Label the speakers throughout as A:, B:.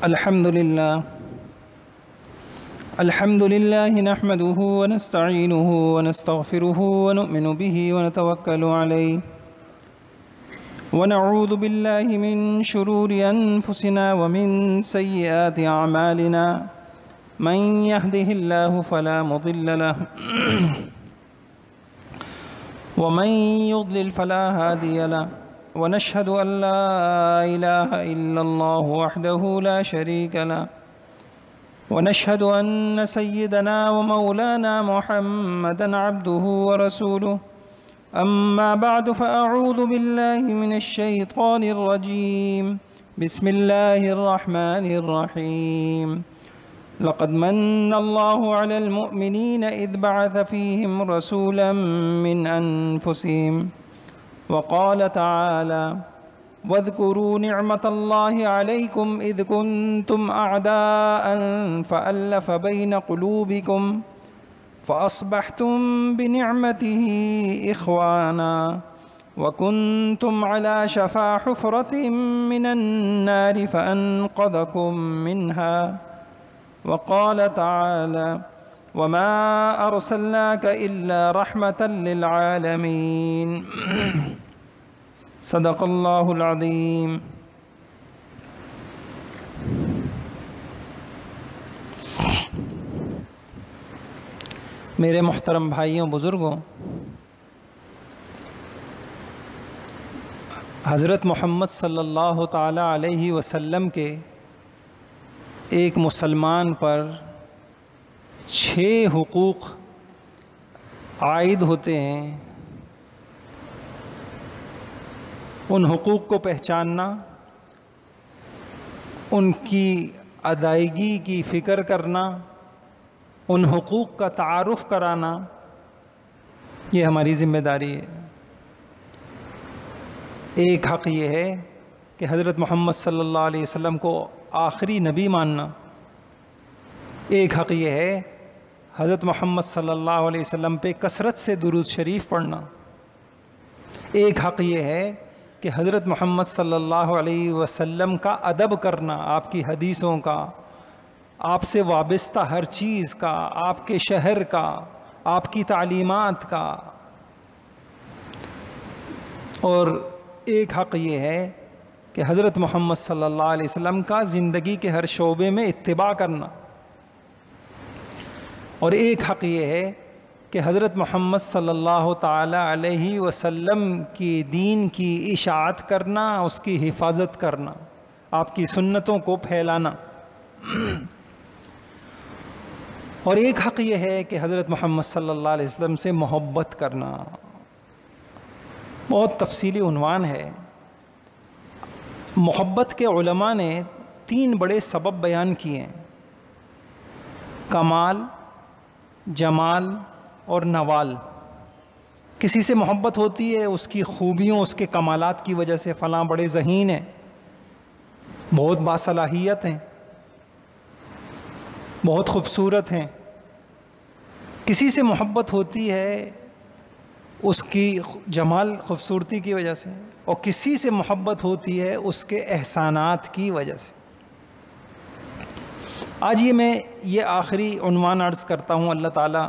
A: الحمد لله نحمده ونستعينه ونستغفره ونؤمن به ونتوكل عليه ونعوذ بالله من شرور أنفسنا ومن سيئات أعمالنا من يهده الله فلا مضل له ومن يضلل فلا هادي له ونشهد أن لا إله إلا الله وحده لا شريك له ونشهد أن سيدنا ومولانا محمدًا عبده ورسوله أما بعد فأعوذ بالله من الشيطان الرجيم بسم الله الرحمن الرحيم لقد من الله على المؤمنين إذ بعث فيهم رسولا من أنفسهم وقال تعالى واذكروا نعمة الله عليكم إذ كنتم أعداء فألف بين قلوبكم فأصبحتم بنعمته إخوانا وكنتم على شفا حفرة من النار فأنقذكم منها وقال تعالى وما أرسلناك إلا رحمة للعالمين صدق اللہ العظیم۔ میرے محترم بھائیوں بزرگوں، حضرت محمد صلی اللہ تعالی علیہ وسلم کے ایک مسلمان پر 6 حقوق عائد ہوتے ہیں۔ ان حقوق کو پہچاننا، ان کی ادائیگی کی فکر کرنا، ان حقوق کا تعارف کرانا، یہ ہماری ذمہ داری ہے۔ ایک حق یہ ہے کہ حضرت محمد صلی اللہ علیہ وسلم کو آخری نبی ماننا۔ ایک حق یہ ہے حضرت محمد صلی اللہ علیہ وسلم پہ کثرت سے درود شریف پڑھنا۔ ایک حق یہ ہے کہ حضرت محمد صلی اللہ علیہ وسلم کا ادب کرنا، آپ کی حدیثوں کا، آپ سے وابستہ ہر چیز کا، آپ کے شہر کا، آپ کی تعلیمات کا۔ اور ایک حق یہ ہے کہ حضرت محمد صلی اللہ علیہ وسلم کا زندگی کے ہر شعبے میں اتباع کرنا۔ اور ایک حق یہ ہے کہ حضرت محمد صلی اللہ تعالی علیہ وسلم کی دین کی اشاعت کرنا، اس کی حفاظت کرنا، آپ کی سنتوں کو پھیلانا۔ اور ایک حق یہ ہے کہ حضرت محمد صلی اللہ علیہ وسلم سے محبت کرنا۔ بہت تفصیلی عنوان ہے۔ محبت کے علماء نے 3 بڑے سبب بیان کیے ہیں: کمال، جمال اور نوال۔ کسی سے محبت ہوتی ہے اس کی خوبیوں، اس کے کمالات کی وجہ سے، فلاں بڑے ذہین ہیں، بہت باصلاحیت ہیں، بہت خوبصورت ہیں۔ کسی سے محبت ہوتی ہے اس کی جمال، خوبصورتی کی وجہ سے، اور کسی سے محبت ہوتی ہے اس کے احسانات کی وجہ سے۔ آج میں یہ آخری عنوان عرض کرتا ہوں، اللہ تعالیٰ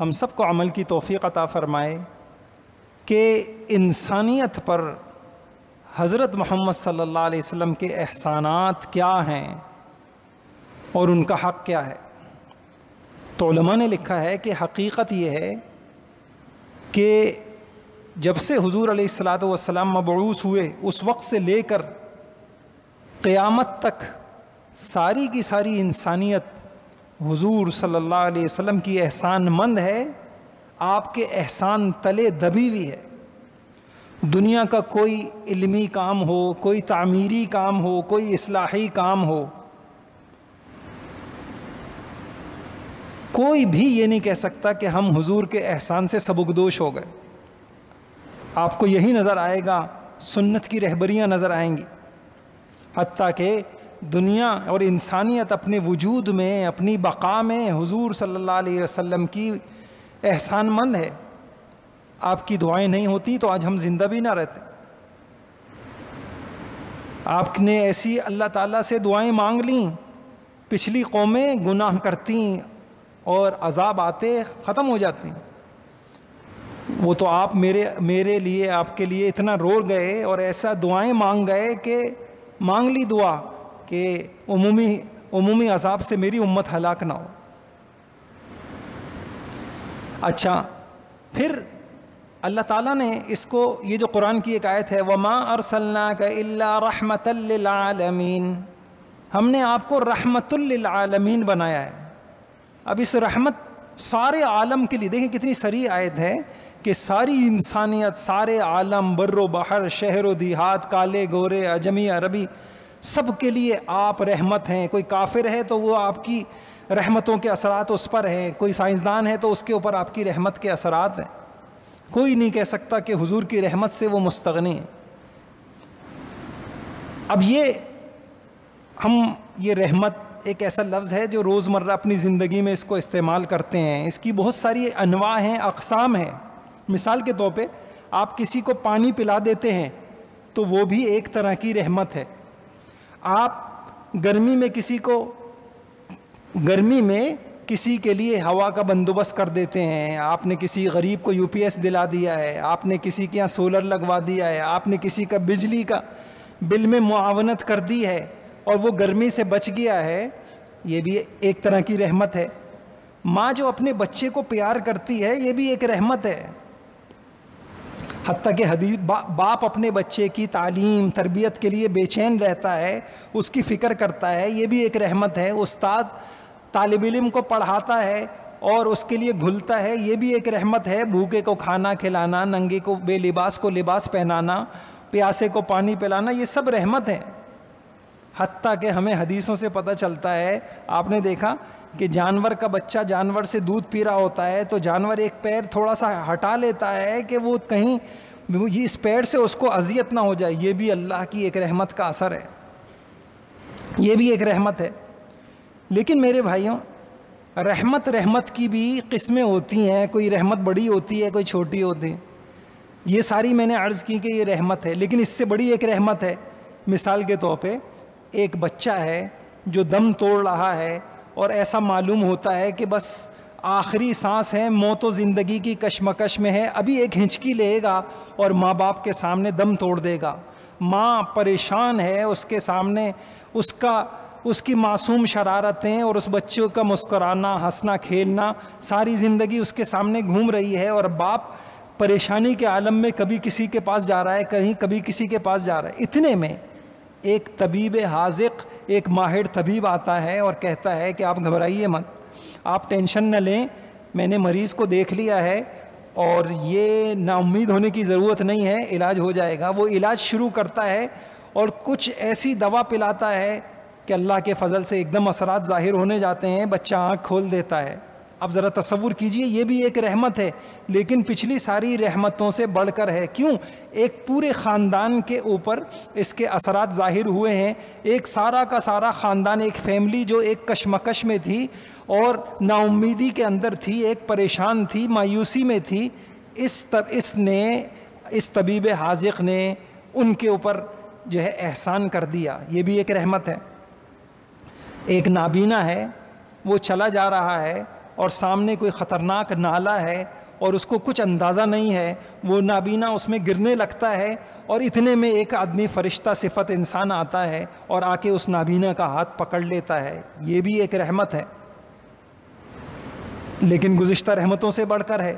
A: ہم سب کو عمل کی توفیق عطا فرمائے کہ انسانیت پر حضرت محمد صلی اللہ علیہ وسلم کے احسانات کیا ہیں اور ان کا حق کیا ہے۔ تو علماء نے لکھا ہے کہ حقیقت یہ ہے کہ جب سے حضور علیہ الصلاۃ والسلام مبعوث ہوئے اس وقت سے لے کر قیامت تک ساری کی ساری انسانیت حضور صلی اللہ علیہ وسلم کی احسان مند ہے، آپ کے احسان تلے دبی ہوئی ہے۔ دنیا کا کوئی علمی کام ہو، کوئی تعمیری کام ہو، کوئی اصلاحی کام ہو، کوئی بھی یہ نہیں کہہ سکتا کہ ہم حضور کے احسان سے سبکدوش ہو گئے۔ آپ کو یہی نظر آئے گا، سنت کی رہبریاں نظر آئیں گی، حتیٰ کہ دنیا اور انسانیت اپنے وجود میں، اپنی بقا میں حضور صلی اللہ علیہ وسلم کی احسان مند ہے۔ آپ کی دعائیں نہیں ہوتی تو آج ہم زندہ بھی نہ رہتے۔ آپ نے ایسی اللہ تعالیٰ سے دعائیں مانگ لیں، پچھلی قومیں گناہ کرتی اور عذاب آتے ختم ہو جاتے ہیں، وہ تو آپ میرے لیے آپ کے لیے اتنا رو گئے اور ایسا دعائیں مانگ گئے کہ مانگ لی دعا کہ عمومی عذاب سے میری امت ہلاک نہ ہو۔ اچھا، پھر اللہ تعالیٰ نے اس کو، یہ جو قرآن کی ایک آیت ہے وَمَا أَرْسَلْنَاكَ إِلَّا رَحْمَةً لِّلْعَالَمِينَ، ہم نے آپ کو رحمت للعالمین بنایا ہے۔ اب اس رحمت سارے عالم کے لیے، دیکھیں کتنی صریح آیت ہے کہ ساری انسانیت، سارے عالم، بر و بحر، شہر و دیہات، کالے گورے، عجمی عربی، سب کے لیے آپ رحمت ہیں۔ کوئی کافر ہے تو وہ آپ کی رحمتوں کے اثرات اس پر ہیں، کوئی سائنسدان ہے تو اس کے اوپر آپ کی رحمت کے اثرات ہیں۔ کوئی نہیں کہہ سکتا کہ حضور کی رحمت سے وہ مستغنی ہے۔ اب یہ رحمت ایک ایسا لفظ ہے جو روزمرہ اپنی زندگی میں اس کو استعمال کرتے ہیں، اس کی بہت ساری انواع ہیں، اقسام ہیں۔ مثال کے طور پہ آپ کسی کو پانی پلا دیتے ہیں تو وہ بھی ایک طرح کی رحمت ہے۔ آپ گرمی میں کسی کے لیے ہوا کا بندوبست کر دیتے ہیں، آپ نے کسی غریب کو UPS دلا دیا ہے، آپ نے کسی کے یہاں سولر لگوا دیا ہے، آپ نے کسی کا بجلی کا بل میں معاونت کر دی ہے اور وہ گرمی سے بچ گیا ہے، یہ بھی ایک طرح کی رحمت ہے۔ ماں جو اپنے بچے کو پیار کرتی ہے، یہ بھی ایک رحمت ہے۔ حتیٰ کہ باپ اپنے بچے کی تعلیم تربیت کے لیے بے چین رہتا ہے، اس کی فکر کرتا ہے، یہ بھی ایک رحمت ہے۔ استاد طالب علم کو پڑھاتا ہے اور اس کے لیے گھلتا ہے، یہ بھی ایک رحمت ہے۔ بھوکے کو کھانا کھلانا، ننگے کو بے لباس کو لباس پہنانا، پیاسے کو پانی پلانا، یہ سب رحمت ہے۔ حتیٰ کہ ہمیں حدیثوں سے پتہ چلتا ہے، آپ نے دیکھا کہ جانور کا بچہ جانور سے دودھ پی رہا ہوتا ہے تو جانور ایک پیر تھوڑا سا ہٹا لیتا ہے کہ وہ کہیں اس پیر سے اس کو اذیت نہ ہو جائے، یہ بھی اللہ کی ایک رحمت کا اثر ہے، یہ بھی ایک رحمت ہے۔ لیکن میرے بھائیوں، رحمت کی بھی قسمیں ہوتی ہیں، کوئی رحمت بڑی ہوتی ہے، کوئی چھوٹی ہوتی ہے۔ یہ ساری میں نے عرض کی کہ یہ رحمت ہے، لیکن اس سے بڑی ایک رحمت ہے۔ مثال کے طور پہ ایک بچہ ہے جو دم توڑ رہا ہے اور ایسا معلوم ہوتا ہے کہ بس آخری سانس ہے، موت و زندگی کی کشمکش میں ہے، ابھی ایک ہنچکی لے گا اور ماں باپ کے سامنے دم توڑ دے گا۔ ماں پریشان ہے، اس کے سامنے اس کی معصوم شرارتیں اور اس بچوں کا مسکرانا، ہنسنا، کھیلنا ساری زندگی اس کے سامنے گھوم رہی ہے، اور باپ پریشانی کے عالم میں کبھی کسی کے پاس جا رہا ہے، کبھی کسی کے پاس جا رہا ہے۔ اتنے میں ایک طبیب حاذق، ایک ماہر طبیب آتا ہے اور کہتا ہے کہ آپ گھبرائیے مت، آپ ٹینشن نہ لیں، میں نے مریض کو دیکھ لیا ہے اور یہ نا امید ہونے کی ضرورت نہیں ہے، علاج ہو جائے گا۔ وہ علاج شروع کرتا ہے اور کچھ ایسی دوا پلاتا ہے کہ اللہ کے فضل سے ایک دم اثرات ظاہر ہونے جاتے ہیں، بچہ آنکھ کھول دیتا ہے۔ اب ذرا تصور کیجئے، یہ بھی ایک رحمت ہے، لیکن پچھلی ساری رحمتوں سے بڑھ کر ہے۔ کیوں؟ ایک پورے خاندان کے اوپر اس کے اثرات ظاہر ہوئے ہیں، ایک سارا کا سارا خاندان، ایک فیملی جو ایک کشمکش میں تھی اور نا امیدی کے اندر تھی، ایک پریشان تھی، مایوسی میں تھی، اس طبیب حاذق نے ان کے اوپر جو ہے احسان کر دیا، یہ بھی ایک رحمت ہے۔ ایک نابینا ہے، وہ چلا جا رہا ہے اور سامنے کوئی خطرناک نالا ہے اور اس کو کچھ اندازہ نہیں ہے، وہ نابینا اس میں گرنے لگتا ہے، اور اتنے میں ایک آدمی فرشتہ صفت انسان آتا ہے اور آ کے اس نابینا کا ہاتھ پکڑ لیتا ہے، یہ بھی ایک رحمت ہے، لیکن گزشتہ رحمتوں سے بڑھ کر ہے۔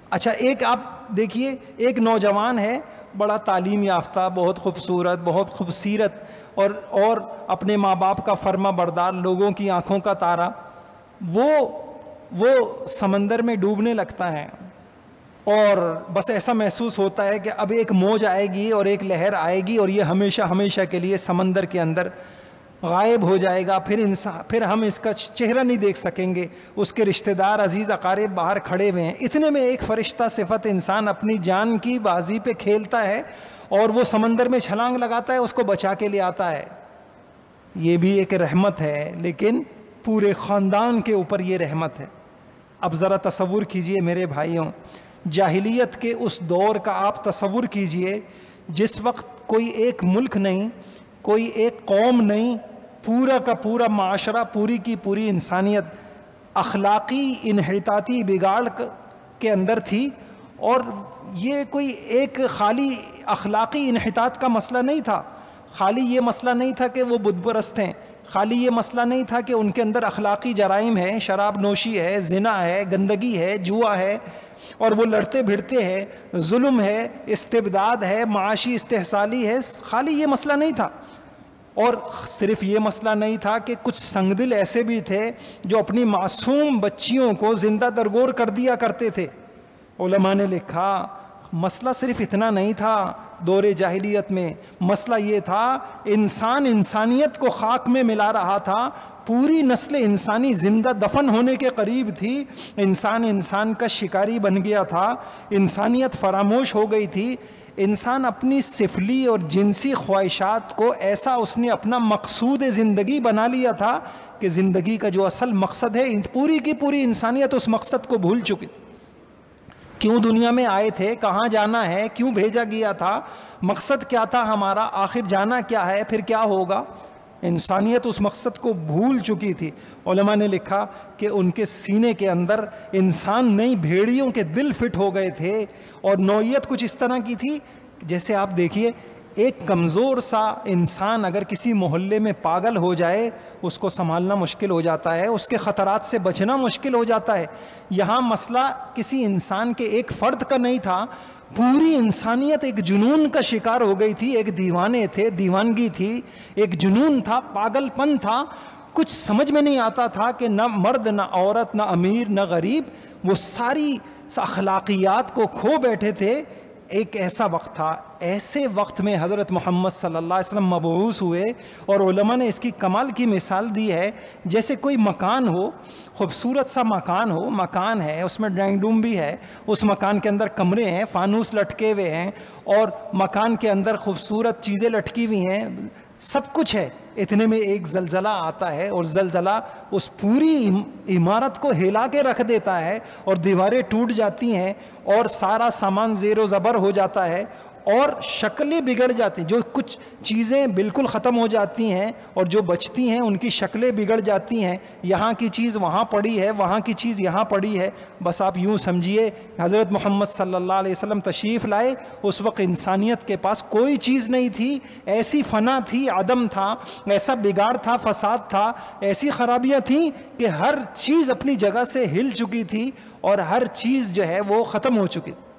A: اچھا، ایک آپ دیکھیے، ایک نوجوان ہے، بڑا تعلیم یافتہ، بہت خوبصورت، بہت خوبصیرت، اور اپنے ماں باپ کا فرما بردار، لوگوں کی آنکھوں کا تارا، وہ سمندر میں ڈوبنے لگتا ہے اور بس ایسا محسوس ہوتا ہے کہ اب ایک موج آئے گی اور ایک لہر آئے گی اور یہ ہمیشہ ہمیشہ کے لیے سمندر کے اندر غائب ہو جائے گا، پھر ہم اس کا چہرہ نہیں دیکھ سکیں گے۔ اس کے رشتہ دار، عزیز اقارب باہر کھڑے ہوئے ہیں، اتنے میں ایک فرشتہ صفت انسان اپنی جان کی بازی پہ کھیلتا ہے اور وہ سمندر میں چھلانگ لگاتا ہے، اس کو بچا کے لے آتا ہے۔ یہ بھی ایک رحمت ہے، لیکن پورے خاندان کے اوپر یہ رحمت ہے۔ اب ذرا تصور کیجئے میرے بھائیوں، جاہلیت کے اس دور کا آپ تصور کیجئے جس وقت کوئی ایک ملک نہیں، کوئی ایک قوم نہیں، پورا کا پورا معاشرہ، پوری کی پوری انسانیت اخلاقی انحطاطی بگاڑ کے اندر تھی. اور یہ کوئی ایک خالی اخلاقی انحطاط کا مسئلہ نہیں تھا، خالی یہ مسئلہ نہیں تھا کہ وہ بت پرست ہیں، خالی یہ مسئلہ نہیں تھا کہ ان کے اندر اخلاقی جرائم ہیں، شراب نوشی ہے، زنا ہے، گندگی ہے، جوا ہے، اور وہ لڑتے بھیڑتے ہیں، ظلم ہے، استبداد ہے، معاشی استحصالی ہے. خالی یہ مسئلہ نہیں تھا. اور صرف یہ مسئلہ نہیں تھا کہ کچھ سنگدل ایسے بھی تھے جو اپنی معصوم بچیوں کو زندہ درگور کر دیا کرتے تھے. علماء نے لکھا مسئلہ صرف اتنا نہیں تھا دور جاہلیت میں، مسئلہ یہ تھا انسان انسانیت کو خاک میں ملا رہا تھا، پوری نسل انسانی زندہ دفن ہونے کے قریب تھی، انسان کا شکاری بن گیا تھا، انسانیت فراموش ہو گئی تھی. انسان اپنی سفلی اور جنسی خواہشات کو ایسا اس نے اپنا مقصود زندگی بنا لیا تھا کہ زندگی کا جو اصل مقصد ہے، پوری کی پوری انسانیت اس مقصد کو بھول چکی. کیوں دنیا میں آئے تھے، کہاں جانا ہے، کیوں بھیجا گیا تھا، مقصد کیا تھا ہمارا، آخر جانا کیا ہے، پھر کیا ہوگا، انسانیت اس مقصد کو بھول چکی تھی. علماء نے لکھا کہ ان کے سینے کے اندر انسان نئی بھیڑیوں کے دل فٹ ہو گئے تھے، اور نوعیت کچھ اس طرح کی تھی جیسے آپ دیکھیے ایک کمزور سا انسان اگر کسی محلے میں پاگل ہو جائے اس کو سنبھالنا مشکل ہو جاتا ہے، اس کے خطرات سے بچنا مشکل ہو جاتا ہے. یہاں مسئلہ کسی انسان کے ایک فرد کا نہیں تھا، پوری انسانیت ایک جنون کا شکار ہو گئی تھی. ایک دیوانے تھے، دیوانگی تھی، ایک جنون تھا، پاگل پن تھا. کچھ سمجھ میں نہیں آتا تھا کہ نہ مرد نہ عورت نہ امیر نہ غریب وہ ساری اخلاقیات کو کھو بیٹھے تھے. ایک ایسا وقت تھا، ایسے وقت میں حضرت محمد صلی اللہ علیہ وسلم مبعوث ہوئے، اور علماء نے اس کی کمال کی مثال دی ہے جیسے کوئی مکان ہو، خوبصورت سا مکان ہے، اس میں ڈرائنگ روم بھی ہے، اس مکان کے اندر کمرے ہیں، فانوس لٹکے ہوئے ہیں، اور مکان کے اندر خوبصورت چیزیں لٹکی ہوئی ہیں، سب کچھ ہے. اتنے میں ایک زلزلہ آتا ہے، اور زلزلہ اس پوری عمارت کو ہلا کے رکھ دیتا ہے، اور دیواریں ٹوٹ جاتی ہیں، اور سارا سامان زیر و زبر ہو جاتا ہے، اور شکلیں بگڑ جاتی ہیں. جو کچھ چیزیں بالکل ختم ہو جاتی ہیں اور جو بچتی ہیں ان کی شکلیں بگڑ جاتی ہیں. یہاں کی چیز وہاں پڑی ہے، وہاں کی چیز یہاں پڑی ہے. بس آپ یوں سمجھیے حضرت محمد صلی اللہ علیہ وسلم تشریف لائے، اس وقت انسانیت کے پاس کوئی چیز نہیں تھی، ایسی فنا تھی، عدم تھا، ایسا بگاڑ تھا، فساد تھا، ایسی خرابیاں تھیں کہ ہر چیز اپنی جگہ سے ہل چکی تھی، اور ہر چیز جو ہے وہ ختم ہو چکی تھی.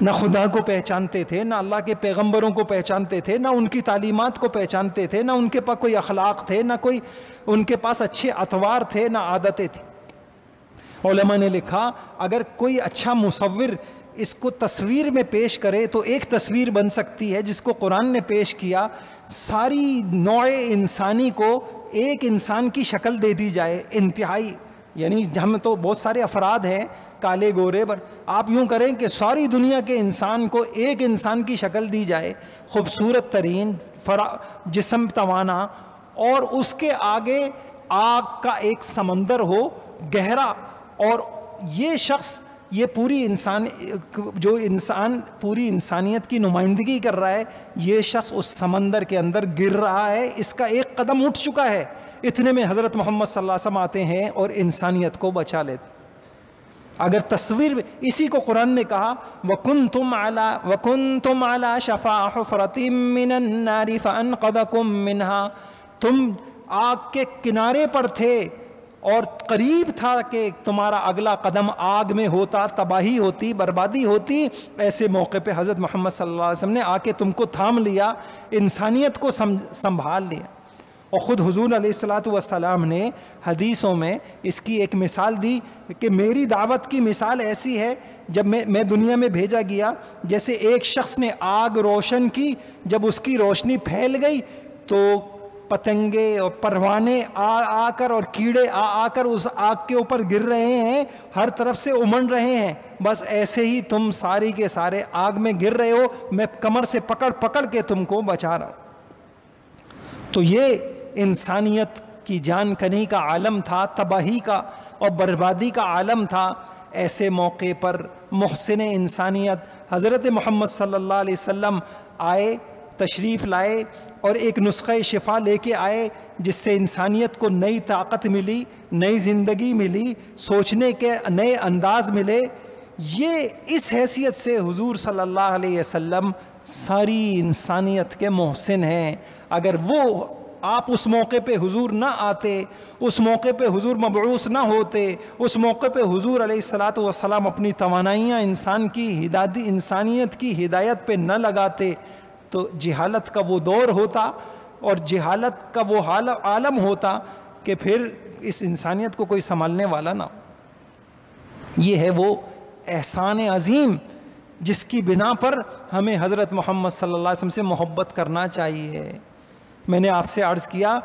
A: نہ خدا کو پہچانتے تھے، نہ اللہ کے پیغمبروں کو پہچانتے تھے، نہ ان کی تعلیمات کو پہچانتے تھے، نہ ان کے پاس کوئی اخلاق تھے، نہ کوئی ان کے پاس اچھے اطوار تھے، نہ عادتیں تھیں. علماء نے لکھا اگر کوئی اچھا مصور اس کو تصویر میں پیش کرے تو ایک تصویر بن سکتی ہے جس کو قرآن نے پیش کیا، ساری نوع انسانی کو ایک انسان کی شکل دے دی جائے انتہائی، یعنی ہم تو بہت سارے افراد ہیں کالے گورے، پر آپ یوں کریں کہ ساری دنیا کے انسان کو ایک انسان کی شکل دی جائے، خوبصورت ترین، جسم توانا، اور اس کے آگے آگ کا ایک سمندر ہو گہرا، اور یہ شخص یہ پوری انسان پوری انسانیت کی نمائندگی کر رہا ہے، یہ شخص اس سمندر کے اندر گر رہا ہے، اس کا ایک قدم اٹھ چکا ہے. اتنے میں حضرت محمد صلی اللہ علیہ وسلم آتے ہیں اور انسانیت کو بچا لیتے. اگر تصویر اسی کو قرآن نے کہا وَكُنْتُمْ عَلَى شَفَا حُفْرَةٍ مِّنَ النَّارِ فَأَنْقَذَكُم مِّنْهَا، تم آگ کے کنارے پر تھے اور قریب تھا کہ تمہارا اگلا قدم آگ میں ہوتا، تباہی ہوتی، بربادی ہوتی. ایسے موقع پہ حضرت محمد صلی اللہ علیہ وسلم نے آ کے تم کو تھام لیا، انسانیت کو سنبھال لیا. اور خود حضور علیہ الصلاۃ والسلام نے حدیثوں میں اس کی ایک مثال دی کہ میری دعوت کی مثال ایسی ہے، جب میں دنیا میں بھیجا گیا جیسے ایک شخص نے آگ روشن کی، جب اس کی روشنی پھیل گئی تو پتنگے اور پروانے آ کر اور کیڑے آ کر اس آگ کے اوپر گر رہے ہیں، ہر طرف سے امنڈ رہے ہیں. بس ایسے ہی تم ساری کے سارے آگ میں گر رہے ہو، میں کمر سے پکڑ کے تم کو بچا رہا ہوں. تو یہ انسانیت کی جان کنی کا عالم تھا، تباہی کا اور بربادی کا عالم تھا. ایسے موقع پر محسن انسانیت حضرت محمد صلی اللہ علیہ وسلم آئے، تشریف لائے اور ایک نسخہ شفا لے کے آئے جس سے انسانیت کو نئی طاقت ملی، نئی زندگی ملی، سوچنے کے نئے انداز ملے. یہ اس حیثیت سے حضور صلی اللہ علیہ وسلم ساری انسانیت کے محسن ہیں. اگر وہ آپ اس موقع پہ حضور نہ آتے، اس موقع پہ حضور مبعوث نہ ہوتے، اس موقع پہ حضور علیہ الصلاۃ والسلام اپنی توانائیاں انسانیت کی ہدایت پہ نہ لگاتے، تو جہالت کا وہ دور ہوتا اور جہالت کا وہ عالم ہوتا کہ پھر اس انسانیت کو کوئی سنبھالنے والا نہ ہو. یہ ہے وہ احسان عظیم جس کی بنا پر ہمیں حضرت محمد صلی اللہ علیہ وسلم سے محبت کرنا چاہیے. میں نے آپ سے عرض کیا،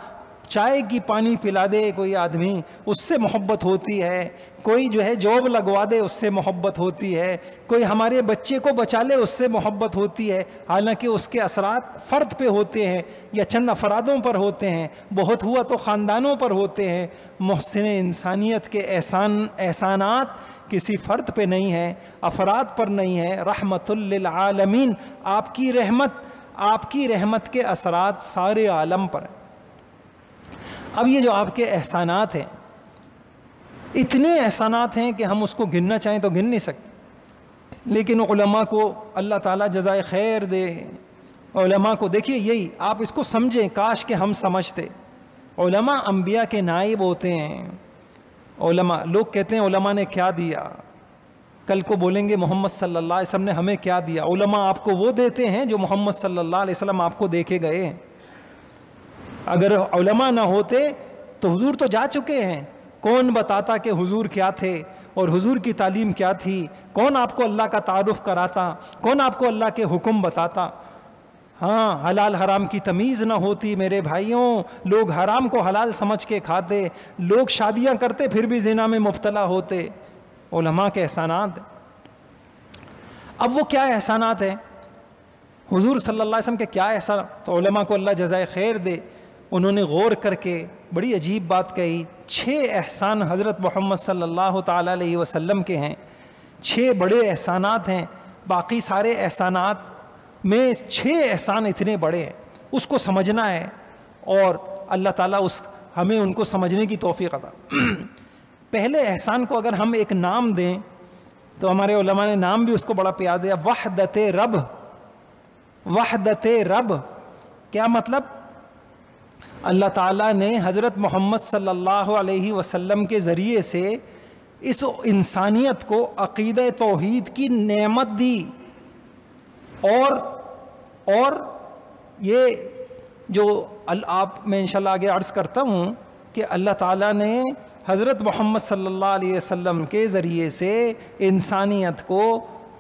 A: چائے کی پانی پلا دے کوئی آدمی، اس سے محبت ہوتی ہے. کوئی جو ہے جاب لگوا دے، اس سے محبت ہوتی ہے. کوئی ہمارے بچے کو بچا لے، اس سے محبت ہوتی ہے. حالانکہ اس کے اثرات فرد پہ ہوتے ہیں یا چند افرادوں پر ہوتے ہیں، بہت ہوا تو خاندانوں پر ہوتے ہیں. محسن انسانیت کے احسانات کسی فرد پہ نہیں ہے، افراد پر نہیں ہے. رحمت للعالمین، آپ کی رحمت کے اثرات سارے عالم پر ہیں. اب یہ جو آپ کے احسانات ہیں، اتنے احسانات ہیں کہ ہم اس کو گننا چاہیں تو گن نہیں سکتے. لیکن علماء کو اللہ تعالیٰ جزائے خیر دے. علماء کو دیکھیے، یہی آپ اس کو سمجھیں، کاش کہ ہم سمجھتے. علماء انبیاء کے نائب ہوتے ہیں. علماء، لوگ کہتے ہیں علماء نے کیا دیا، کل کو بولیں گے محمد صلی اللہ علیہ وسلم نے ہمیں کیا دیا. علماء آپ کو وہ دیتے ہیں جو محمد صلی اللہ علیہ وسلم آپ کو دے کے گئے ہیں. اگر علماء نہ ہوتے تو حضور تو جا چکے ہیں. کون بتاتا کہ حضور کیا تھے اور حضور کی تعلیم کیا تھی؟ کون آپ کو اللہ کا تعارف کراتا؟ کون آپ کو اللہ کے حکم بتاتا؟ ہاں، حلال حرام کی تمیز نہ ہوتی میرے بھائیوں، لوگ حرام کو حلال سمجھ کے کھاتے، لوگ شادیاں کرتے پھر بھی زنا میں مبتلا ہوتے. علماء کے احسانات. اب وہ کیا احسانات ہیں؟ حضور صلی اللہ علیہ وسلم کے کیا احسانات؟ تو علماء کو اللہ جزائے خیر دے، انہوں نے غور کر کے بڑی عجیب بات کہی. 6 احسان حضرت محمد صلی اللہ تعالیٰ علیہ وسلم کے ہیں. 6 بڑے احسانات ہیں. باقی سارے احسانات میں 6 احسان اتنے بڑے ہیں، اس کو سمجھنا ہے اور اللہ تعالیٰ ہمیں ان کو سمجھنے کی توفیق عطا. پہلے احسان کو اگر ہم ایک نام دیں تو ہمارے علماء نے نام بھی اس کو بڑا پیار دیا، وحدت رب. وحدت رب کیا مطلب؟ اللہ تعالیٰ نے حضرت محمد صلی اللہ علیہ وسلم کے ذریعے سے اس انسانیت کو عقیدہ توحید کی نعمت دی. اور یہ جو آپ میں انشاءاللہ آگے عرض کرتا ہوں کہ اللہ تعالیٰ نے حضرت محمد صلی اللہ علیہ وسلم کے ذریعے سے انسانیت کو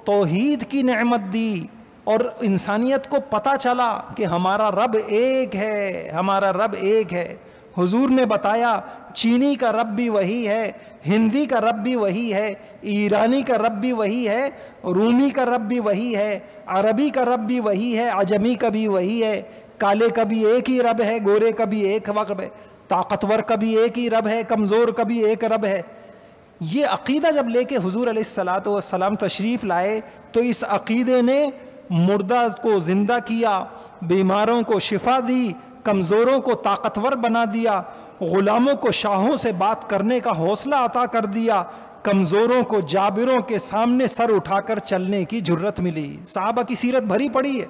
A: توحید کی نعمت دی اور انسانیت کو پتہ چلا کہ ہمارا رب ایک ہے، ہمارا رب ایک ہے. حضور نے بتایا چینی کا رب بھی وہی ہے، ہندی کا رب بھی وہی ہے، ایرانی کا رب بھی وہی ہے، رومی کا رب بھی وہی ہے، عربی کا رب بھی وہی ہے، عجمی کا بھی وہی ہے، کالے کا بھی ایک ہی رب ہے، گورے کا بھی ایک رب ہے، طاقتور کا بھی ایک ہی رب ہے، کمزور کا بھی ایک رب ہے. یہ عقیدہ جب لے کے حضور علیہ الصلاۃ والسلام تشریف لائے تو اس عقیدے نے مردہ کو زندہ کیا، بیماروں کو شفا دی، کمزوروں کو طاقتور بنا دیا، غلاموں کو شاہوں سے بات کرنے کا حوصلہ عطا کر دیا، کمزوروں کو جابروں کے سامنے سر اٹھا کر چلنے کی جرت ملی. صحابہ کی سیرت بھری پڑی ہے.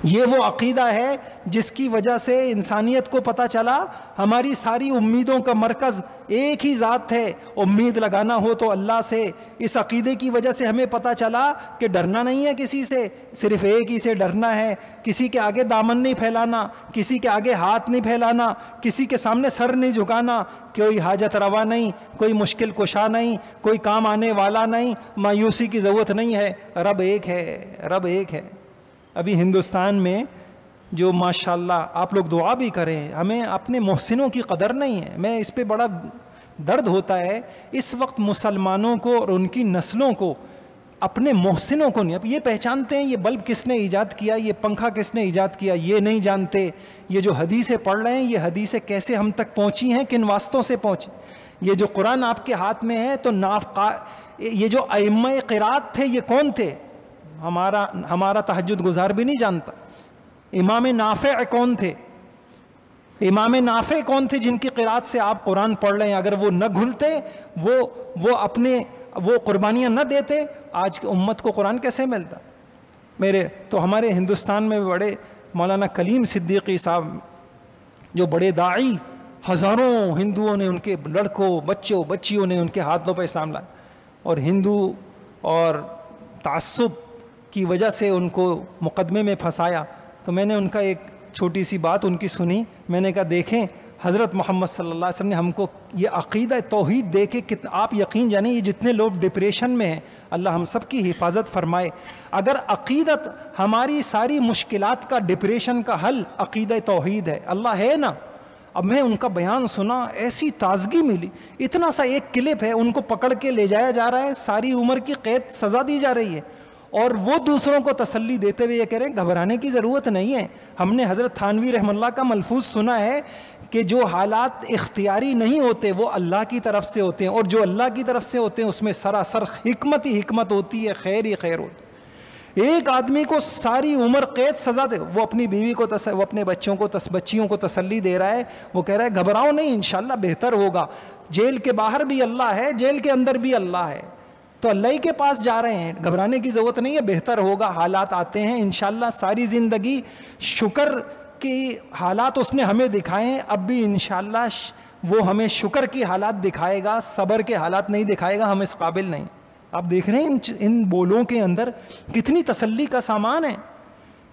A: یہ وہ عقیدہ ہے جس کی وجہ سے انسانیت کو پتہ چلا ہماری ساری امیدوں کا مرکز ایک ہی ذات ہے. امید لگانا ہو تو اللہ سے. اس عقیدے کی وجہ سے ہمیں پتہ چلا کہ ڈرنا نہیں ہے کسی سے، صرف ایک ہی سے ڈرنا ہے. کسی کے آگے دامن نہیں پھیلانا، کسی کے آگے ہاتھ نہیں پھیلانا، کسی کے سامنے سر نہیں جھکانا. کوئی حاجت روا نہیں، کوئی مشکل کشا نہیں، کوئی کام آنے والا نہیں، مایوسی کی ضرورت نہیں ہے. رب ایک ہے، رب ایک ہے. ابھی ہندوستان میں جو ماشاءاللہ آپ لوگ دعا بھی کریں، ہمیں اپنے محسنوں کی قدر نہیں ہے. میں اس پہ بڑا درد ہوتا ہے اس وقت مسلمانوں کو اور ان کی نسلوں کو اپنے محسنوں کو نہیں. اب یہ پہچانتے ہیں یہ بلب کس نے ایجاد کیا، یہ پنکھا کس نے ایجاد کیا، یہ نہیں جانتے. یہ جو حدیثیں پڑھ رہے ہیں، یہ حدیثیں کیسے ہم تک پہنچی ہیں، کن واسطوں سے پہنچی. یہ جو قرآن آپ کے ہاتھ میں ہے تو یہ جو ائمہ قرات تھے یہ کون تھے؟ ہمارا تہجد گزار بھی نہیں جانتا۔ امام نافع کون تھے؟ امام نافع کون تھے جن کی قرات سے آپ قرآن پڑھ رہے ہیں؟ اگر وہ نہ گھلتے، وہ قربانیاں نہ دیتے، آج کی امت کو قرآن کیسے ملتا؟ تو ہمارے ہندوستان میں بڑے مولانا کلیم صدیقی صاحب جو بڑے داعی، ہزاروں ہندوؤں نے، ان کے لڑکوں بچوں بچیوں نے ان کے ہاتھوں پہ اسلام لایا، اور ہندو اور تعصب کی وجہ سے ان کو مقدمے میں پھنسایا۔ تو میں نے ان کا ایک چھوٹی سی بات ان کی سنی، میں نے کہا دیکھیں حضرت محمد صلی اللہ علیہ وسلم نے ہم کو یہ عقیدہ توحید دے کے آپ یقین جانیں یہ جتنے لوگ ڈپریشن میں ہیں اللہ ہم سب کی حفاظت فرمائے۔ اگر عقیدت ہماری ساری مشکلات کا، ڈپریشن کا حل عقیدہ توحید ہے، اللہ ہے نا۔ اب میں ان کا بیان سنا، ایسی تازگی ملی، اتنا سا ایک کلپ ہے، ان کو پکڑ کے لے جایا جا رہا ہے، ساری عمر کی قید سزا دی جا رہی ہے، اور وہ دوسروں کو تسلی دیتے ہوئے یہ کہہ رہے ہیں گھبرانے کی ضرورت نہیں ہے۔ ہم نے حضرت تھانوی رحمہ اللہ کا ملفوظ سنا ہے کہ جو حالات اختیاری نہیں ہوتے وہ اللہ کی طرف سے ہوتے ہیں، اور جو اللہ کی طرف سے ہوتے ہیں اس میں سراسر حکمت ہی حکمت ہوتی ہے، خیر ہی خیر ہوتی ہے۔ ایک آدمی کو ساری عمر قید سزا دے، وہ اپنی بیوی کو وہ اپنے بچیوں کو تسلی دے رہا ہے، وہ کہہ رہا ہے گھبراؤ نہیں، انشاءاللہ بہتر ہوگا، جیل کے باہر بھی اللہ ہے، جیل کے اندر بھی اللہ ہے، تو اللہ ہی کے پاس جا رہے ہیں، گھبرانے کی ضرورت نہیں ہے، بہتر ہوگا، حالات آتے ہیں انشاءاللہ۔ ساری زندگی شکر کی حالات اس نے ہمیں دکھائے ہیں، اب بھی انشاءاللہ وہ ہمیں شکر کی حالات دکھائے گا، صبر کے حالات نہیں دکھائے گا، ہم اس قابل نہیں۔ آپ دیکھ رہے ہیں ان بولوں کے اندر کتنی تسلی کا سامان ہے۔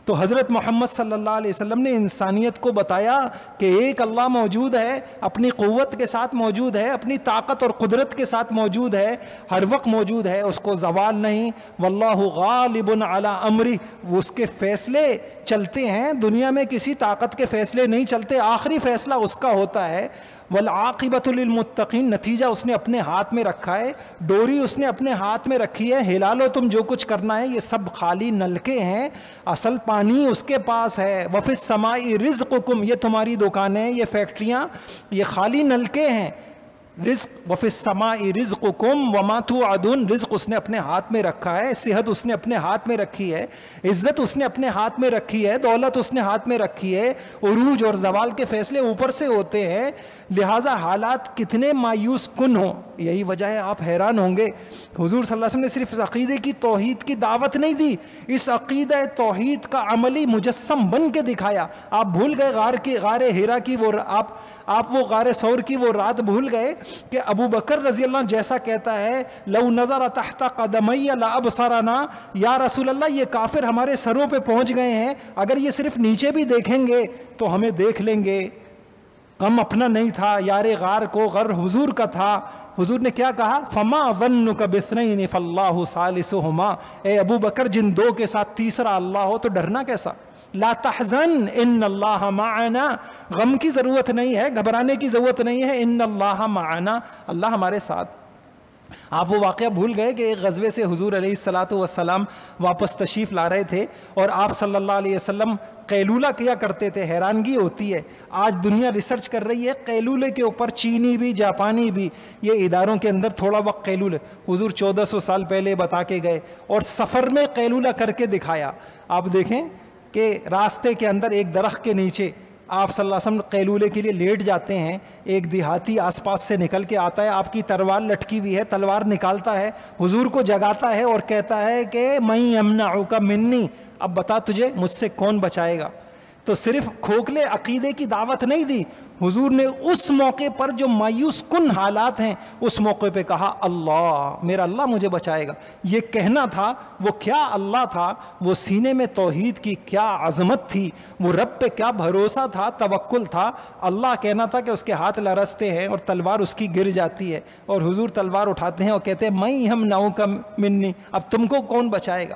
A: تو حضرت محمد صلی اللہ علیہ وسلم نے انسانیت کو بتایا کہ ایک اللہ موجود ہے، اپنی قوت کے ساتھ موجود ہے، اپنی طاقت اور قدرت کے ساتھ موجود ہے، ہر وقت موجود ہے، اس کو زوال نہیں۔ واللہ غالب علی امرہ، وہ اس کے فیصلے چلتے ہیں، دنیا میں کسی طاقت کے فیصلے نہیں چلتے، آخری فیصلہ اس کا ہوتا ہے۔ والعاقبۃ للمتقین، نتیجہ اس نے اپنے ہاتھ میں رکھا ہے، ڈوری اس نے اپنے ہاتھ میں رکھی ہے، ہلا لو تم جو کچھ کرنا ہے، یہ سب خالی نلکے ہیں، اصل پانی اس کے پاس ہے۔ وفی السماء رزقکم، یہ تمہاری دکانیں، یہ فیکٹریاں، یہ خالی نلکے ہیں۔ رزق وفی السماء رزقکم وما توعدون، رزق اس نے اپنے ہاتھ میں رکھا ہے، صحت اس نے اپنے ہاتھ میں رکھی ہے، عزت اس نے اپنے ہاتھ میں رکھی ہے، دولت اس نے ہاتھ میں رکھی ہے، عروج اور زوال کے فیصلے اوپر سے ہوتے ہیں۔ لہٰذا حالات کتنے مایوس کن ہوں، یہی وجہ ہے آپ حیران ہوں گے حضور صلی اللہ علیہ وسلم نے صرف اس عقیدے کی توحید کی دعوت نہیں دی، اس عقیدہ توحید کا عملی مجسم بن کے دکھایا۔ آپ بھول گئے غار ہیرا کی آپ وہ غار ثور کی وہ رات بھول گئے کہ ابو بکر رضی اللہ عنہ جیسا کہتا ہے لو نظر تحت قدمی لابصرنا، یا رسول اللہ یہ کافر ہمارے سروں پہ پہنچ گئے ہیں، اگر یہ صرف نیچے بھی دیکھیں گے تو ہمیں دیکھ لیں گے۔ غم اپنا نہیں تھا، یار غار کو غر حضور کا تھا۔ حضور نے کیا کہا؟ فما ظنک باثنین فاللہ ثالثہما، اے ابو بکر جن دو کے ساتھ تیسرا اللہ ہو تو ڈرنا کیسا؟ لا تحزن ان اللہ معنا، غم کی ضرورت نہیں ہے، گھبرانے کی ضرورت نہیں ہے، ان اللہ معنا، اللہ ہمارے ساتھ۔ آپ وہ واقعہ بھول گئے کہ ایک غزوے سے حضور علیہ الصلاۃ والسلام واپس تشریف لا رہے تھے اور آپ صلی اللہ علیہ وسلم قیلولہ کیا کرتے تھے۔ حیرانگی ہوتی ہے، آج دنیا ریسرچ کر رہی ہے قیلولے کے اوپر، چینی بھی جاپانی بھی، یہ اداروں کے اندر تھوڑا وقت قیلولے، حضور 1400 سال پہلے بتا کے گئے اور سفر میں قیلولہ کر کے دکھایا۔ آپ دیکھیں کہ راستے کے اندر ایک درخت کے نیچے آپ صلی اللہ علیہ وسلم قیلولے کے لیے لیٹ جاتے ہیں، ایک دیہاتی آس پاس سے نکل کے آتا ہے، آپ کی تلوار لٹکی ہوئی ہے، تلوار نکالتا ہے، حضور کو جگاتا ہے اور کہتا ہے کہ میں یمنعک منی، اب بتا تجھے مجھ سے کون بچائے گا۔ تو صرف کھوکھلے عقیدے کی دعوت نہیں دی، حضور نے اس موقع پر جو مایوس کن حالات ہیں اس موقع پہ کہا اللہ، میرا اللہ مجھے بچائے گا۔ یہ کہنا تھا، وہ کیا اللہ تھا، وہ سینے میں توحید کی کیا عظمت تھی، وہ رب پہ کیا بھروسہ تھا، توکل تھا۔ اللہ کہنا تھا کہ اس کے ہاتھ لرزتے ہیں اور تلوار اس کی گر جاتی ہے، اور حضور تلوار اٹھاتے ہیں اور کہتے ہیں میں یمنعک منی، اب تم کو کون بچائے گا،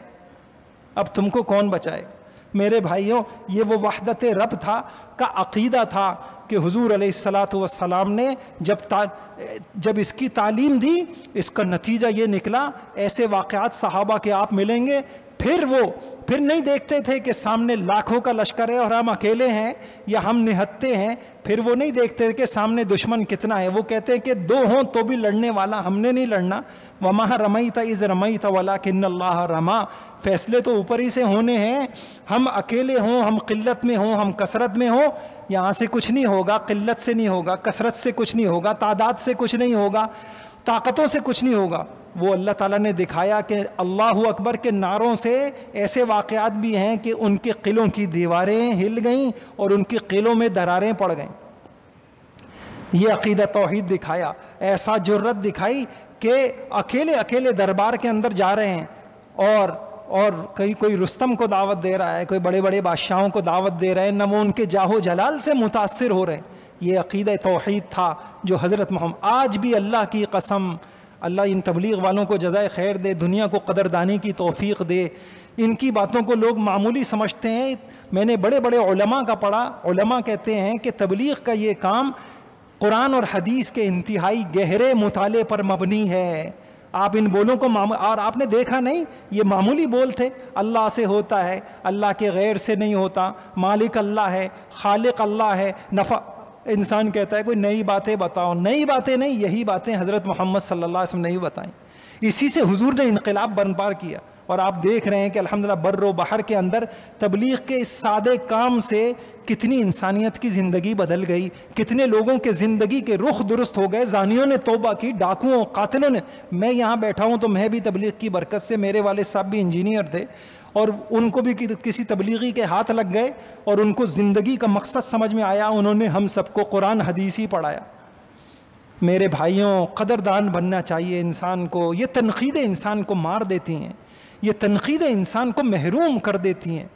A: اب تم کو کون بچائے گا۔ میرے بھائیوں، یہ وہ وحدت رب تھا کا عقیدہ تھا کہ حضور علیہ الصلاۃ والسلام نے جب اس کی تعلیم دی، اس کا نتیجہ یہ نکلا۔ ایسے واقعات صحابہ کے آپ ملیں گے، پھر نہیں دیکھتے تھے کہ سامنے لاکھوں کا لشکر ہے اور ہم اکیلے ہیں یا ہم نہتے ہیں، پھر وہ نہیں دیکھتے کہ سامنے دشمن کتنا ہے، وہ کہتے ہیں کہ دو ہوں تو بھی لڑنے والا ہم نے نہیں لڑنا، وَمَا رَمَيْتَ إِذْ رَمَيْتَ وَلَكِنَّ اللَّهَ رَمَا، فیصلے تو اوپر ہی سے ہونے ہیں، ہم اکیلے ہوں، ہم قلت میں ہوں، ہم کثرت میں ہوں، یہاں سے کچھ نہیں ہوگا، قلت سے نہیں ہوگا، کثرت سے کچھ نہیں ہوگا، تعداد سے کچھ نہیں ہوگا، طاقتوں سے کچھ نہیں ہوگا۔ وہ اللہ تعالیٰ نے دکھایا کہ اللہ اکبر کے نعروں سے ایسے واقعات بھی ہیں کہ ان کے قلعوں کی دیواریں ہل گئیں اور ان کے قلعوں میں دراریں پڑ گئیں۔ یہ عقیدہ توحید دکھایا، ایسا جرت دکھائی کہ اکیلے اکیلے دربار کے اندر جا رہے ہیں اور کوئی رستم کو دعوت دے رہا ہے، کوئی بڑے بڑے بادشاہوں کو دعوت دے رہے ہیں، نہ وہ ان کے جاہ و جلال سے متاثر ہو رہے ہیں۔ یہ عقیدہ توحید تھا جو حضرت محمد، آج بھی اللہ کی قسم، اللہ ان تبلیغ والوں کو جزائے خیر دے، دنیا کو قدردانی کی توفیق دے۔ ان کی باتوں کو لوگ معمولی سمجھتے ہیں۔ میں نے بڑے بڑے علماء کا پڑھا، علماء کہتے ہیں کہ تبلیغ کا یہ کام قرآن اور حدیث کے انتہائی گہرے مطالعے پر مبنی ہے۔ آپ ان بولوں کو اور آپ نے دیکھا نہیں، یہ معمولی بول تھے، اللہ سے ہوتا ہے، اللہ کے غیر سے نہیں ہوتا، مالک اللہ ہے، خالق اللہ ہے، نفع۔ انسان کہتا ہے کوئی نئی باتیں بتاؤ، نئی باتیں نہیں، یہی باتیں حضرت محمد صلی اللہ علیہ وسلم نے ہی بتائیں، اسی سے حضور نے انقلاب برپا کیا۔ اور آپ دیکھ رہے ہیں کہ الحمدللہ بر و بحر کے اندر تبلیغ کے اس سادے کام سے کتنی انسانیت کی زندگی بدل گئی، کتنے لوگوں کے زندگی کے رخ درست ہو گئے، زانیوں نے توبہ کی، ڈاکوؤں، قاتلوں نے۔ میں یہاں بیٹھا ہوں تو میں بھی تبلیغ کی برکت سے، میرے والد صاحب بھی انجینئر تھے اور ان کو بھی کسی تبلیغی کے ہاتھ لگ گئے اور ان کو زندگی کا مقصد سمجھ میں آیا، انہوں نے ہم سب کو قرآن حدیث ہی پڑھایا۔ میرے بھائیوں، قدردان بننا چاہیے انسان کو۔ یہ تنقیدیں انسان کو مار دیتی ہیں، یہ تنقیدیں انسان کو محروم کر دیتی ہیں۔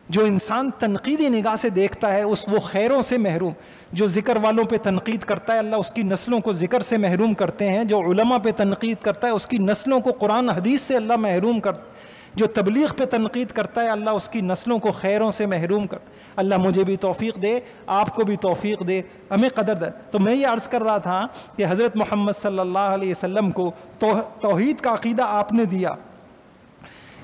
A: جو انسان تنقیدی نگاہ سے دیکھتا ہے وہ خیروں سے محروم۔ جو ذکر والوں پہ تنقید کرتا ہے، اللہ اس کی نسلوں کو ذکر سے محروم کرتے ہیں۔ جو علماء پہ تنقید کرتا ہے، اس کی نسلوں کو قرآن حدیث سے اللہ محروم کرتا ہے۔ جو تبلیغ پہ تنقید کرتا ہے، اللہ اس کی نسلوں کو خیروں سے محروم کر۔ اللہ مجھے بھی توفیق دے، آپ کو بھی توفیق دے، ہمیں قدر دے۔ تو میں یہ عرض کر رہا تھا کہ حضرت محمد صلی اللہ علیہ وسلم کو توحید کا عقیدہ آپ نے دیا۔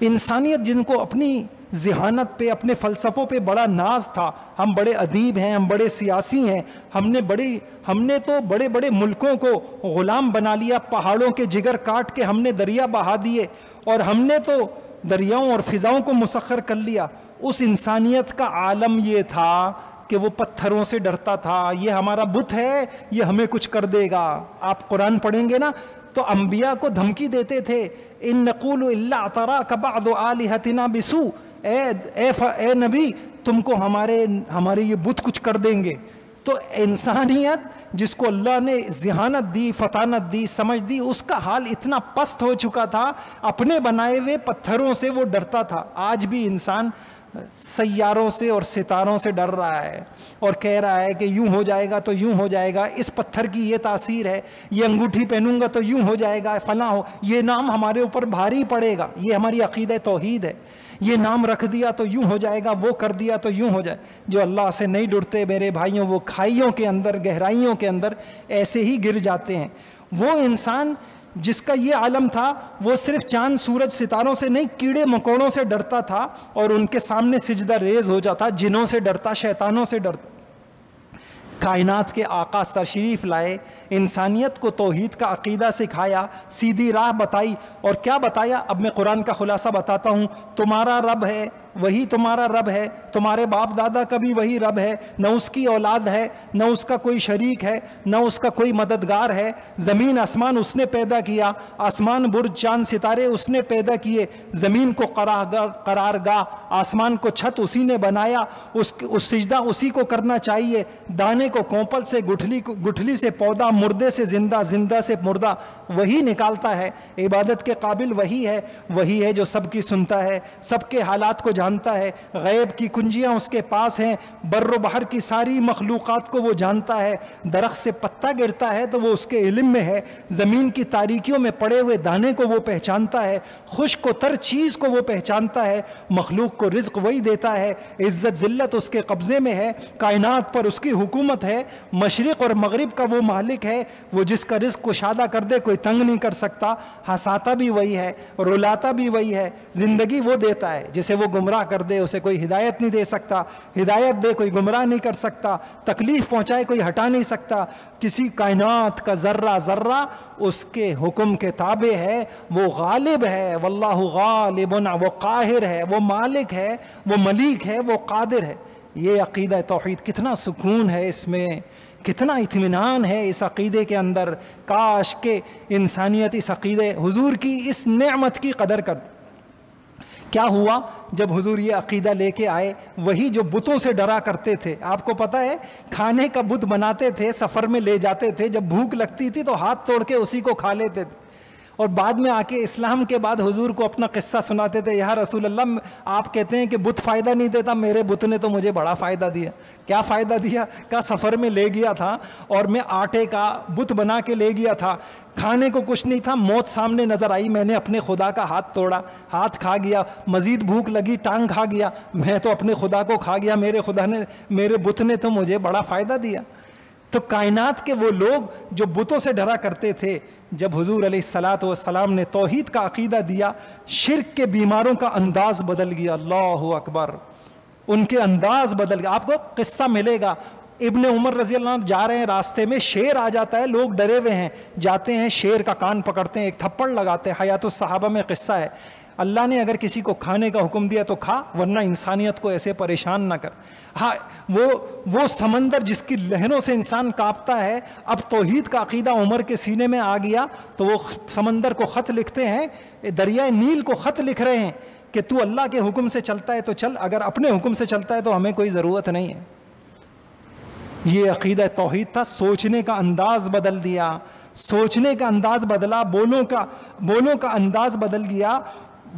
A: انسانیت جن کو اپنی ذہانت پہ، اپنے فلسفوں پہ بڑا ناز تھا، ہم بڑے ادیب ہیں، ہم بڑے سیاسی ہیں، ہم نے تو بڑے بڑے ملکوں کو غلام بنا لیا، پہاڑوں کے جگر کاٹ کے ہم نے دریا بہا دیے، اور ہم نے تو دریاؤں اور فضاؤں کو مسخر کر لیا۔ اس انسانیت کا عالم یہ تھا کہ وہ پتھروں سے ڈرتا تھا، یہ ہمارا بت ہے، یہ ہمیں کچھ کر دے گا۔ آپ قرآن پڑھیں گے نا تو انبیاء کو دھمکی دیتے تھے، ان نقول الا اعتراک بعض آلہتنا بسوء، اے نبی تم کو ہمارے یہ بت کچھ کر دیں گے۔ تو انسانیت جس کو اللہ نے ذہانت دی، فطانت دی، سمجھ دی، اس کا حال اتنا پست ہو چکا تھا، اپنے بنائے ہوئے پتھروں سے وہ ڈرتا تھا۔ آج بھی انسان سیاروں سے اور ستاروں سے ڈر رہا ہے اور کہہ رہا ہے کہ یوں ہو جائے گا تو یوں ہو جائے گا، اس پتھر کی یہ تاثیر ہے، یہ انگوٹھی پہنوں گا تو یوں ہو جائے گا، فلاں ہو، یہ نام ہمارے اوپر بھاری پڑے گا۔ یہ ہماری عقیدہ توحید ہے، یہ نام رکھ دیا تو یوں ہو جائے گا، وہ کر دیا تو یوں ہو جائے۔ جو اللہ سے نہیں ڈرتے میرے بھائیوں، وہ کھائیوں کے اندر، گہرائیوں کے اندر ایسے ہی گر جاتے ہیں۔ وہ انسان جس کا یہ عالم تھا، وہ صرف چاند سورج ستاروں سے نہیں، کیڑے مکوڑوں سے ڈرتا تھا اور ان کے سامنے سجدہ ریز ہو جاتا، جنوں سے ڈرتا، شیطانوں سے ڈرتا۔ کائنات کے آقا تشریف لائے، انسانیت کو توحید کا عقیدہ سکھایا، سیدھی راہ بتائی، اور کیا بتایا؟ اب میں قرآن کا خلاصہ بتاتا ہوں۔ تمہارا رب ہے، وہی تمہارا رب ہے، تمہارے باپ دادا کا بھی وہی رب ہے، نہ اس کی اولاد ہے، نہ اس کا کوئی شریک ہے، نہ اس کا کوئی مددگار ہے۔ زمین آسمان اس نے پیدا کیا، آسمان برج چاند ستارے اس نے پیدا کیے، زمین کو قرار گاہ، آسمان کو چھت اسی نے بنایا، اس سجدہ اسی کو کرنا چاہیے۔ دانے کو کونپل سے، گٹھلی سے پودا، مردے سے زندہ، زندہ سے مردہ وہی نکالتا ہے۔ عبادت کے قابل وہی ہے جو سب کی سنتا ہے، سب کے حالات کو جانتا ہے، غیب کی کنجیاں اس کے پاس ہیں، بر و بحر کی ساری مخلوقات کو وہ جانتا ہے، درخت سے پتا گرتا ہے تو وہ اس کے علم میں ہے، زمین کی تاریکیوں میں پڑے ہوئے دانے کو وہ پہچانتا ہے، خشک و تر چیز کو وہ پہچانتا ہے، مخلوق کو رزق وہی دیتا ہے، عزت ذلت اس کے قبضے میں ہے، کائنات پر اس کی حکومت ہے، مشرق اور مغرب کا وہ مالک ہے، وہ جس کا رزق کشادہ کر دے کوئی تنگ نہیں کر سکتا، ہنساتا بھی وہی ہے، رلاتا بھی وہی ہے، زندگی وہ دیتا ہے، جسے وہ گمراہ گمراہ کر دے اسے کوئی ہدایت نہیں دے سکتا، ہدایت دے کوئی گمراہ نہیں کر سکتا، تکلیف پہنچائے کوئی ہٹا نہیں سکتا، کسی کائنات کا ذرہ ذرہ اس کے حکم کے تابع ہے، وہ غالب ہے، واللہ غالب، وہ قاہر ہے، وہ مالک ہے، وہ ملیک ہے، وہ قادر ہے۔ یہ عقیدہ توحید، کتنا سکون ہے اس میں، کتنا اطمینان ہے اس عقیدے کے اندر۔ کاش کہ انسانیت اس عقیدے حضور کی اس نعمت کی قدر کرتی۔ کیا ہوا جب حضور یہ عقیدہ لے کے آئے؟ وہی جو بتوں سے ڈرا کرتے تھے، آپ کو پتہ ہے کھانے کا بت بناتے تھے، سفر میں لے جاتے تھے، جب بھوک لگتی تھی تو ہاتھ توڑ کے اسی کو کھا لیتے تھے، اور بعد میں آ کے اسلام کے بعد حضور کو اپنا قصہ سناتے تھے، یا رسول اللہ آپ کہتے ہیں کہ بت فائدہ نہیں دیتا، میرے بت نے تو مجھے بڑا فائدہ دیا۔ کیا فائدہ دیا؟ کہا سفر میں لے گیا تھا اور میں آٹے کا بت بنا کے لے گیا تھا، کھانے کو کچھ نہیں تھا، موت سامنے نظر آئی، میں نے اپنے خدا کا ہاتھ توڑا، ہاتھ کھا گیا، مزید بھوک لگی، ٹانگ کھا گیا، میں تو اپنے خدا کو کھا گیا، میرے خدا نے، میرے بت نے تو مجھے بڑا فائدہ دیا۔ تو کائنات کے وہ لوگ جو بتوں سے ڈرا کرتے تھے، جب حضور علیہ الصلاۃ والسلام نے توحید کا عقیدہ دیا، شرک کے بیماروں کا انداز بدل گیا۔ اللہ اکبر، ان کے انداز بدل گیا۔ آپ کو قصہ ملے گا، ابن عمر رضی اللہ عنہ جا رہے ہیں، راستے میں شیر آ جاتا ہے، لوگ ڈرے ہوئے ہیں، جاتے ہیں شیر کا کان پکڑتے ہیں، ایک تھپڑ لگاتے ہیں۔ حیات الصحابہ میں قصہ ہے، اللہ نے اگر کسی کو کھانے کا حکم دیا تو کھا، ورنہ انسانیت کو ایسے پریشان نہ کر۔ ہاں، وہ سمندر جس کی لہروں سے انسان کانپتا ہے، اب توحید کا عقیدہ عمر کے سینے میں آ گیا تو وہ سمندر کو خط لکھتے ہیں، دریائے نیل کو خط لکھ رہے ہیں کہ تو اللہ کے حکم سے چلتا ہے تو چل، اگر اپنے حکم سے چلتا ہے تو ہمیں کوئی ضرورت نہیں ہے۔ یہ عقیدہ توحید تھا، سوچنے کا انداز بدل دیا، سوچنے کا انداز بدلا، بولوں کا انداز بدل گیا۔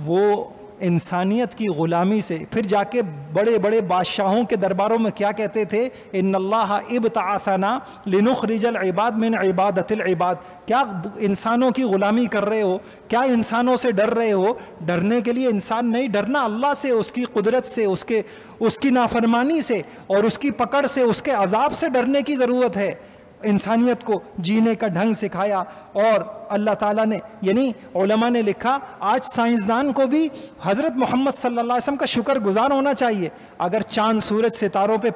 A: وہ انسانیت کی غلامی سے پھر جا کے بڑے بڑے بادشاہوں کے درباروں میں کیا کہتے تھے؟ ان اللہ ابتعثنا لنخرج العباد من عبادت العباد۔ کیا انسانوں کی غلامی کر رہے ہو؟ کیا انسانوں سے ڈر رہے ہو؟ ڈرنے کے لیے انسان نہیں، ڈرنا اللہ سے، اس کی قدرت سے، اس کی نافرمانی سے اور اس کی پکڑ سے، اس کے عذاب سے ڈرنے کی ضرورت ہے۔ انسانیت کو جینے کا ڈھنگ سکھایا، اور اللہ تعالیٰ نے، یعنی علماء نے لکھا، آج سائنسدان کو بھی حضرت محمد صلی اللہ علیہ وسلم کا شکر گزار ہونا چاہیے۔ اگر چاند سورج ستاروں پہ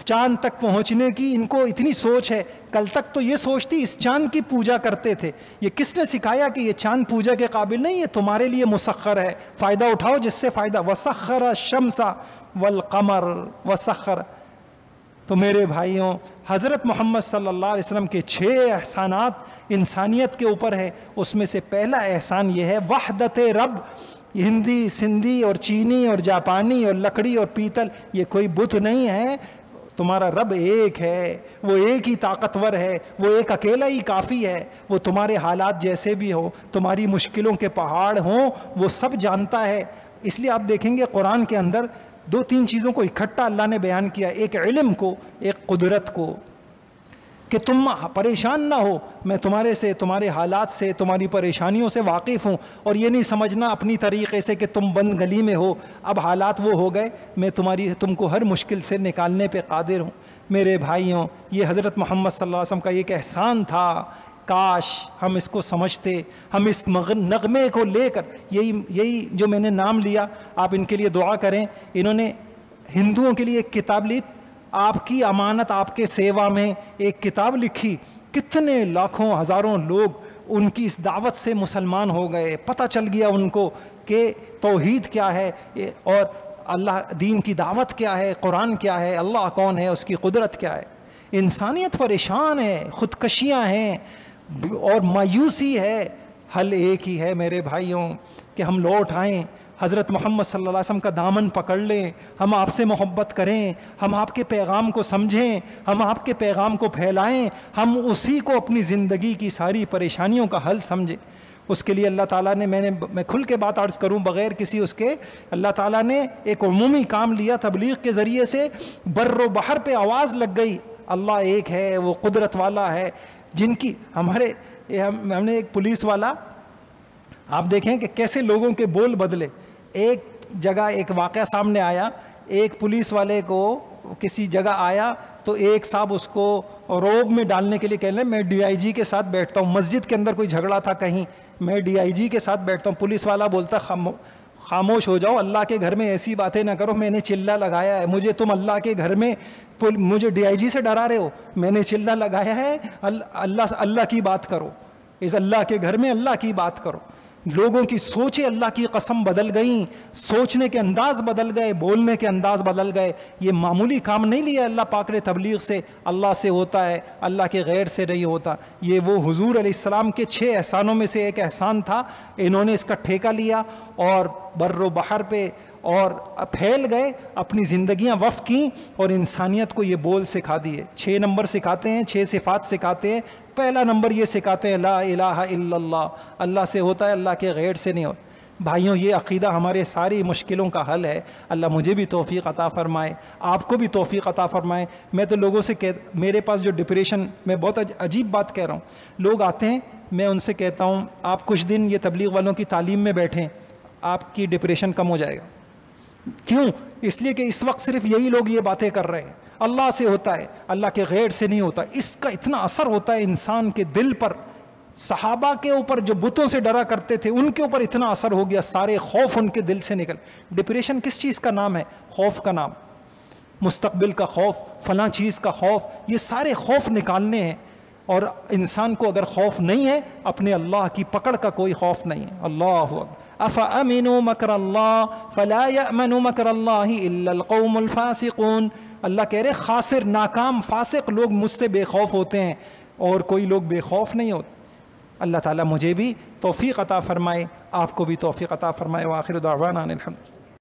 A: چاند تک پہنچنے کی ان کو اتنی سوچ ہے، کل تک تو یہ سوچتی اس چاند کی پوجا کرتے تھے۔ یہ کس نے سکھایا کہ یہ چاند پوجا کے قابل نہیں ہے؟ تمہارے لیے مسخر ہے، فائدہ اٹھاؤ جس سے فائدہ۔ وسخر الشمس والقمر وسخر۔ تو میرے بھائیوں، حضرت محمد صلی اللہ علیہ وسلم کے 6 احسانات انسانیت کے اوپر ہے۔ اس میں سے پہلا احسان یہ ہے وحدت رب۔ ہندی، سندھی اور چینی اور جاپانی اور لکڑی اور پیتل یہ کوئی بت نہیں ہے، تمہارا رب ایک ہے، وہ ایک ہی طاقتور ہے، وہ ایک اکیلا ہی کافی ہے۔ وہ تمہارے حالات جیسے بھی ہو، تمہاری مشکلوں کے پہاڑ ہوں، وہ سب جانتا ہے۔ اس لیے آپ دیکھیں گے قرآن کے اندر 2-3 چیزوں کو اکٹھا اللہ نے بیان کیا، ایک علم کو، ایک قدرت کو، کہ تم پریشان نہ ہو، میں تمہارے سے، تمہارے حالات سے، تمہاری پریشانیوں سے واقف ہوں، اور یہ نہیں سمجھنا اپنی طریقے سے کہ تم بند گلی میں ہو، اب حالات وہ ہو گئے، میں تم کو ہر مشکل سے نکالنے پہ قادر ہوں۔ میرے بھائیوں، یہ حضرت محمد صلی اللہ علیہ وسلم کا ایک احسان تھا۔ کاش ہم اس کو سمجھتے، ہم اس نغمے کو لے کر، یہی جو میں نے نام لیا، آپ ان کے لیے دعا کریں۔ انہوں نے ہندوؤں کے لیے ایک کتاب لی، آپ کی امانت آپ کے سیوا میں، ایک کتاب لکھی، کتنے لاکھوں ہزاروں لوگ ان کی اس دعوت سے مسلمان ہو گئے، پتہ چل گیا ان کو کہ توحید کیا ہے اور اللہ دین کی دعوت کیا ہے، قرآن کیا ہے، اللہ کون ہے، اس کی قدرت کیا ہے۔ انسانیت پریشان ہے، خودکشیاں ہیں اور مایوسی ہے، حل ایک ہی ہے میرے بھائیوں کہ ہم لوٹ آئیں، حضرت محمد صلی اللہ علیہ وسلم کا دامن پکڑ لیں، ہم آپ سے محبت کریں، ہم آپ کے پیغام کو سمجھیں، ہم آپ کے پیغام کو پھیلائیں، ہم اسی کو اپنی زندگی کی ساری پریشانیوں کا حل سمجھیں۔ اس کے لیے اللہ تعالیٰ نے، میں کھل کے بات عرض کروں بغیر کسی اس کے، اللہ تعالیٰ نے ایک عمومی کام لیا تبلیغ کے ذریعے سے، بر و بحر پہ آواز لگ گئی، اللہ ایک ہے، وہ قدرت والا ہے، جن کی ہم نے ایک پولیس والا، آپ دیکھیں کہ کیسے لوگوں کے بول بدلے۔ ایک جگہ ایک واقعہ سامنے آیا، ایک پولیس والے کو کسی جگہ آیا تو ایک صاحب اس کو روب میں ڈالنے کے لیے کہہ لیں، میں ڈی آئی جی کے ساتھ بیٹھتا ہوں، مسجد کے اندر کوئی جھگڑا تھا کہیں، میں ڈی آئی جی کے ساتھ بیٹھتا ہوں۔ پولیس والا بولتا خاموش ہو جاؤ, اللہ کے گھر میں ایسی باتیں نہ کرو, میں نے چلہ لگایا ہے, مجھے تم اللہ کے گھر میں مجھے DIG سے ڈرا رہے ہو, میں نے چلہ لگایا ہے, اللہ کی بات کرو, اس اللہ کے گھر میں اللہ کی بات کرو. لوگوں کی سوچیں اللہ کی قسم بدل گئیں, سوچنے کے انداز بدل گئے, بولنے کے انداز بدل گئے. یہ معمولی کام نہیں لیا اللہ پاک نے تبلیغ سے, اللہ سے ہوتا ہے, اللہ کے غیر سے نہیں ہوتا. یہ وہ حضور علیہ السلام کے 6 احسانوں میں سے ایک احسان تھا, انہوں نے اس کا ٹھیکہ لیا اور بر و بحر پہ اور پھیل گئے, اپنی زندگیاں وقف کیں اور انسانیت کو یہ بول سکھا دیے. 6 نمبر سکھاتے ہیں, 6 صفات سکھاتے ہیں. پہلا نمبر یہ سکھاتے ہیں لا الہ الا اللہ, اللہ سے ہوتا ہے, اللہ کے غیر سے نہیں ہوتا. بھائیوں, یہ عقیدہ ہمارے ساری مشکلوں کا حل ہے. اللہ مجھے بھی توفیق عطا فرمائے, آپ کو بھی توفیق عطا فرمائے. میں تو لوگوں سے میرے پاس جو ڈپریشن, میں بہت عجیب بات کہہ رہا ہوں, لوگ آتے ہیں, میں ان سے کہتا ہوں آپ کچھ دن یہ تبلیغ والوں کی تعلیم میں بیٹھیں, آپ کی ڈپریشن کم ہو جائے گا. کیوں؟ اس لیے کہ اس وقت صرف یہی لوگ یہ باتیں کر رہے ہیں, اللہ سے ہوتا ہے, اللہ کے غیر سے نہیں ہوتا. اس کا اتنا اثر ہوتا ہے انسان کے دل پر. صحابہ کے اوپر جو بتوں سے ڈرا کرتے تھے, ان کے اوپر اتنا اثر ہو گیا, سارے خوف ان کے دل سے نکل. ڈپریشن کس چیز کا نام ہے؟ خوف کا نام. مستقبل کا خوف, فلاں چیز کا خوف, یہ سارے خوف نکالنے ہیں. اور انسان کو اگر خوف نہیں ہے, اپنے اللہ کی پکڑ کا کوئی خوف نہیں ہے. اللہ اکبر. افامنوا مکر اللہ فلا یأمن مکر اللہ الا القوم الفاسقون. اللہ کہہ رہے خاسر, ناکام, فاسق لوگ مجھ سے بے خوف ہوتے ہیں, اور کوئی لوگ بے خوف نہیں ہوتے. اللہ تعالیٰ مجھے بھی توفیق عطا فرمائے, آپ کو بھی توفیق عطا فرمائے. وآخر دعوانا ان الحمد.